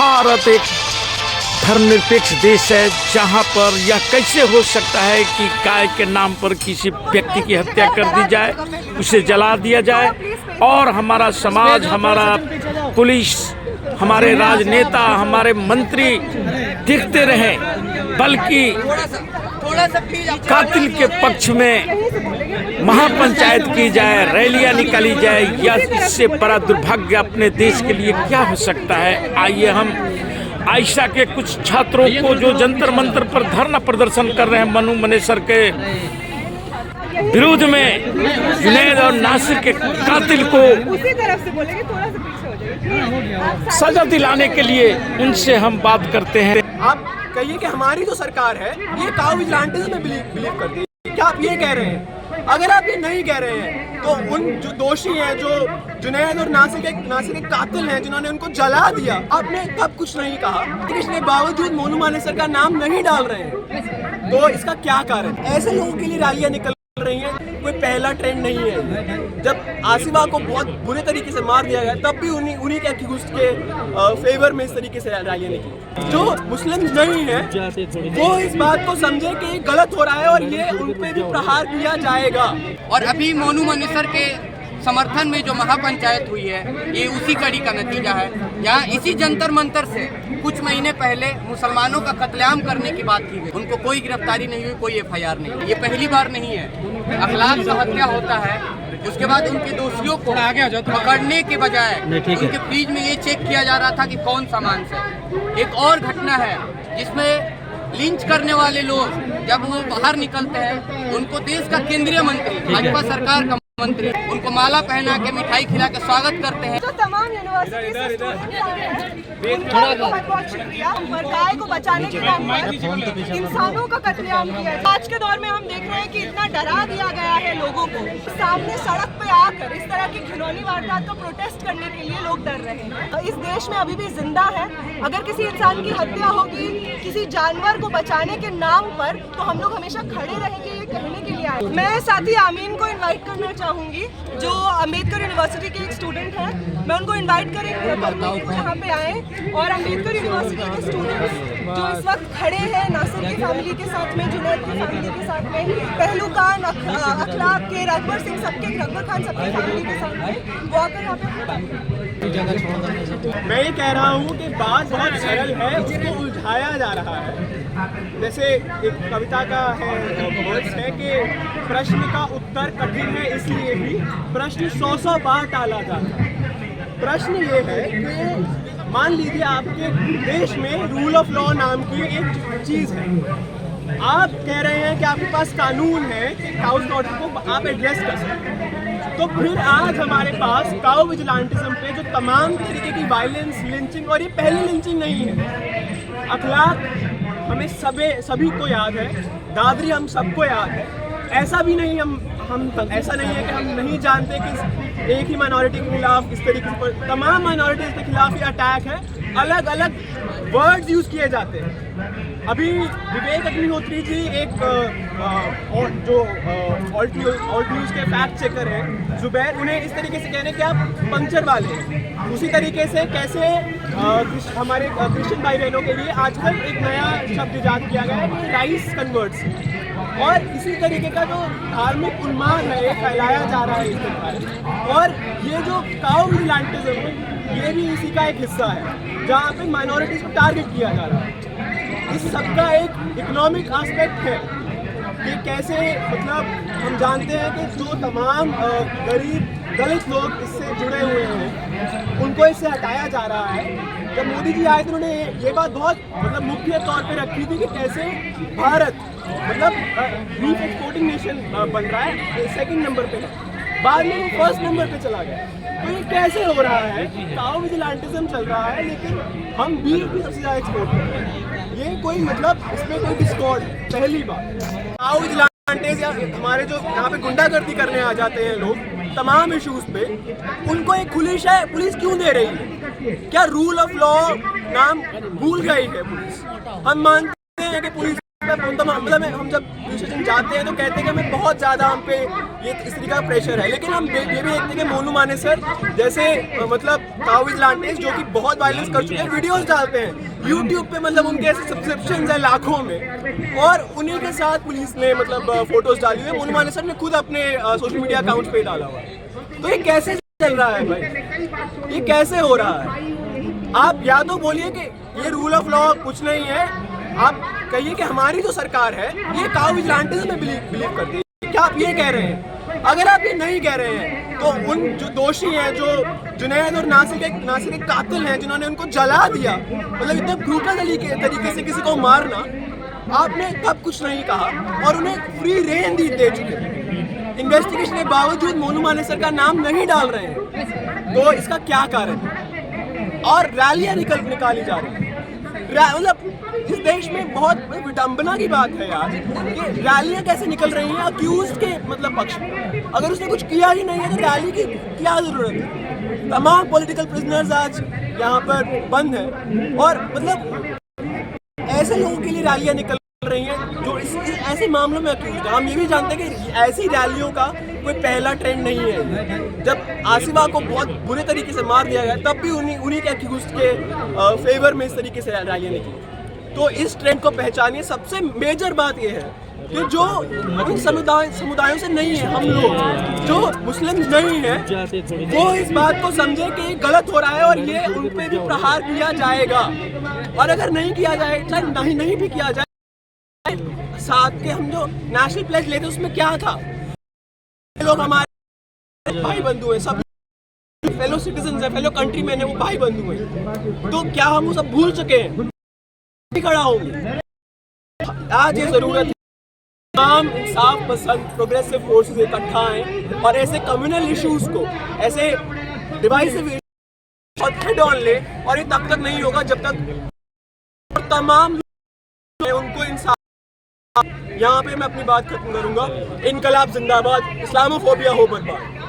भारत एक धर्मनिरपेक्ष देश है, जहां पर यह कैसे हो सकता है कि गाय के नाम पर किसी व्यक्ति की हत्या कर दी जाए, उसे जला दिया जाए और हमारा समाज, हमारा पुलिस, हमारे राजनेता, हमारे मंत्री देखते रहे, बल्कि कातिल के पक्ष में महापंचायत की जाए, रैलियां निकाली जाए। या इससे बड़ा दुर्भाग्य अपने देश के लिए क्या हो सकता है। आइए हम आयशा के कुछ छात्रों को जो जंतर मंतर पर धरना प्रदर्शन कर रहे हैं मनु मनेसर के विरोध में, जुनैद और नासिर के कातिल को सजा दिलाने के लिए उनसे हम बात करते हैं। आप कहिए कि हमारी जो सरकार है ये काउ विजिलेंटिज्म में बिलीव करती है, क्या आप ये कह रहे हैं? अगर आप ये नहीं कह रहे हैं तो उन जो दोषी हैं, जो जुनैद और नासिर के कातिल हैं, जिन्होंने उनको जला दिया, आपने तब कुछ नहीं कहा, लेकिन इसके बावजूद मोनू मानेसर का नाम नहीं डाल रहे हैं। तो इसका क्या कारण? ऐसे लोगों के लिए रैलियां निकल रही हैं, कोई पहला ट्रेंड नहीं है। जब आसिफा को बहुत बुरे तरीके से मार दिया गया, तब भी उन्हीं के अक्यूज्ड के फेवर में इस तरीके से रैलियां निकली। जो मुस्लिम नहीं है वो इस बात को समझे कि गलत हो रहा है और ये उन पे भी प्रहार किया जाएगा। और अभी मोनू मनेसर के समर्थन में जो महापंचायत हुई है, ये उसी कड़ी का नतीजा है। यहाँ इसी जंतर मंतर से कुछ महीने पहले मुसलमानों का कत्लेआम करने की बात की गई, उनको कोई गिरफ्तारी नहीं हुई, कोई FIR नहीं हुई। ये पहली बार नहीं है। अखलाक से हत्या होता है, उसके बाद उनके दोषियों को पकड़ने के बजाय उनके फ्रिज में ये चेक किया जा रहा था कि कौन सामान से। एक और घटना है जिसमें लिंच करने वाले लोग जब वो बाहर निकलते हैं, उनको देश का केंद्रीय मंत्री, भाजपा सरकार का मंत्री, उनको माला पहना के मिठाई खिला के स्वागत करते हैं। तो तमाम यूनिवर्सिटी गाय को बचाने के नाम पर इंसानों का कत्लेआम किया। आज के दौर में हम देख रहे हैं कि इतना डरा दिया गया है लोगों को, सामने सड़क पे आकर इस तरह की घिनौनी वारदात का प्रोटेस्ट करने के लिए लोग डर रहे हैं। इस देश में अभी भी जिंदा है। अगर किसी इंसान की हत्या होगी किसी जानवर को बचाने के नाम पर, तो हम लोग हमेशा खड़े रहेंगे, ये कहने के लिए आए। मैं साथी आमीन को इन्वाइट करना चाहूंगी, जो अम्बेडकर यूनिवर्सिटी के एक स्टूडेंट हैं। मैं उनको इन्वाइट करूंगी यहाँ पे आए और अम्बेडकर यूनिवर्सिटी के स्टूडेंट्स जो इस वक्त खड़े हैं नासिर की फैमिली के साथ में, जुनैद की फैमिली के साथ में, पहलू खान, अखलाक के, रघुवर सिंह सबके, रघुवर खान सबकी फैमिली के साथ में, वो आकर यहाँ पे मैं ये कह रहा हूँ कि बात बहुत सरल है, उसको उलझाया जा रहा है। जैसे एक कविता का वर्ड्स है कि प्रश्न का उत्तर कठिन है, इसलिए भी प्रश्न 100 बार टाला जाता है। प्रश्न ये है कि मान लीजिए आपके देश में रूल ऑफ लॉ नाम की एक चीज़ है। आप कह रहे हैं कि आपके पास कानून है कि काउ स्लॉटर को आप एड्रेस कर सकते हैं, तो फिर आज हमारे पास काउ विजिलेंटिज्म पे जो तमाम तरीके की वायलेंस, लिंचिंग, और ये पहली लिंचिंग नहीं है। अखलाक हमें सभी को याद है, दादरी हम सबको याद है। ऐसा भी नहीं हम ऐसा नहीं है कि हम नहीं जानते कि एक ही माइनॉरिटी के खिलाफ इस तरीके से तमाम माइनॉरिटीज के खिलाफ ये अटैक है। अलग अलग वर्ड्स यूज किए जाते हैं। अभी विवेक अग्निहोत्री जी एक जो ऑल्ट न्यूज़ के फैक्ट चेकर हैं, जुबैर, उन्हें इस तरीके से कहने कि आप पंक्चर वाले हैं। उसी तरीके से कैसे हमारे क्रिश्चियन भाई बहनों के लिए आजकल एक नया शब्द इजाद किया गया है कि राइस कन्वर्ट्स, और इसी तरीके का जो धार्मिक उन्माद है ये फैलाया जा रहा है इसके कारण। और ये जो काउ विजिलेंटिज्म है ये भी इसी का एक हिस्सा है, जहाँ पे माइनॉरिटीज को टारगेट किया जा रहा है। इस सब का एक इकोनॉमिक एस्पेक्ट है कि कैसे, मतलब हम जानते हैं कि जो तमाम गरीब दलित लोग इससे जुड़े हुए हैं उनको इससे हटाया जा रहा है। जब मोदी जी आए तो उन्होंने ये बात बहुत मुख्य तौर पे रखी थी कि कैसे भारत बीफ एक्सपोर्टिंग नेशन बन रहा है, सेकंड नंबर पे, बाद में वो फर्स्ट नंबर पे चला गया। तो ये कैसे हो रहा है? काउ विजिलेंटिज्म चल रहा है लेकिन हम बीफ भी सबसे ज़्यादा एक्सपोर्ट कर रहे हैं। ये कोई इसमें कोई डिस्कॉर्ड, पहली बात। काउ विजिलेंटिज या हमारे जो यहाँ पे गुंडागर्दी करने आ जाते हैं लोग तमाम इश्यूज पे, उनको एक खुली शय पुलिस क्यों दे रही है? क्या रूल ऑफ लॉ नाम भूल गई है पुलिस? हम मानते हैं कि पुलिस मतलब हम जब पुलिस स्टेशन जाते हैं तो कहते हैं कि हमें बहुत ज़्यादा हम पे ये इस तरीके का प्रेशर है, लेकिन हम ये भी देखते हैं कि मोनू मानेसर जैसे मतलब काऊ विजिलेंटेस जो कि बहुत वायलेंस कर चुके हैं वीडियोस डालते हैं यूट्यूब पे, मतलब उनके ऐसे सब्सक्रिप्शन है लाखों में, और उन्हीं के साथ पुलिस ने मतलब फोटोज डाली हुई है। मोनू मानेसर ने खुद अपने सोशल मीडिया अकाउंट पे डाला हुआ है। तो ये कैसे चल रहा है भाई, ये कैसे हो रहा है? आप या तो बोलिए कि ये रूल ऑफ लॉ कुछ नहीं है, आप कहिए कि हमारी जो सरकार है ये काऊ विजिलेंटेस में बिलीव करती है, क्या आप ये कह रहे हैं? अगर आप ये नहीं कह रहे हैं तो उन जो दोषी हैं, जो जुनैद और नासिर के कातिल हैं, जिन्होंने उनको जला दिया, मतलब इतने ब्रूटल तरीके से किसी को मारना, आपने तब कुछ नहीं कहा और उन्हें फ्री रेन दे चुके। इन्वेस्टिगेशन के बावजूद मोनू मानेसर का नाम नहीं डाल रहे हैं, तो इसका क्या कारण है? और रैलियां निकाली जा रही हैं, मतलब इस देश में बहुत विडंबना की बात है यार कि रैलियां कैसे निकल रही हैं अक्यूज्ड के मतलब पक्ष में। अगर उसने कुछ किया ही नहीं है तो रैली की क्या जरूरत है? तमाम पॉलिटिकल प्रिजनर्स आज यहाँ पर बंद हैं और मतलब ऐसे लोगों के लिए रैलियां निकल रही हैं जो इस ऐसे मामलों में अक्यूज्ड है। हम ये भी जानते हैं कि ऐसी रैलियों का कोई पहला ट्रेंड नहीं है। जब आसिफा को बहुत बुरे तरीके से मार दिया गया तब भी उन्हीं के अक्यूज्ड के फेवर में इस तरीके से रैलियां निकली। तो इस ट्रेंड को पहचानिए। सबसे मेजर बात यह है कि जो उन समुदायों से नहीं है, हम लोग जो मुस्लिम नहीं हैं, वो इस बात को समझे कि ये गलत हो रहा है और ये उन पे भी प्रहार किया जाएगा। और अगर नहीं किया जाए, चाहे नहीं भी किया जाए, साथ के हम जो नेशनल प्लेज लेते उसमें क्या था? लोग हमारे भाई बंधु हैं, सब फेलो सिटीजन है, फेलो कंट्री मैन है, वो भाई बंधु हैं। तो क्या हम वो सब भूल चुके हैं? खड़ा होंगे। आज ये जरूरत है तमाम इंसाफ पसंद प्रोग्रेसिव फोर्सेस इकट्ठा आए और ऐसे कम्युनल इश्यूज को, ऐसे डिवाइसिव इश्यूज हेड ऑन ले, और ये तब तक नहीं होगा जब तक तमाम उनको इंसाफ। यहाँ पे मैं अपनी बात खत्म करूंगा। इनकलाब जिंदाबाद, इस्लामोफोबिया हो बर्बाद।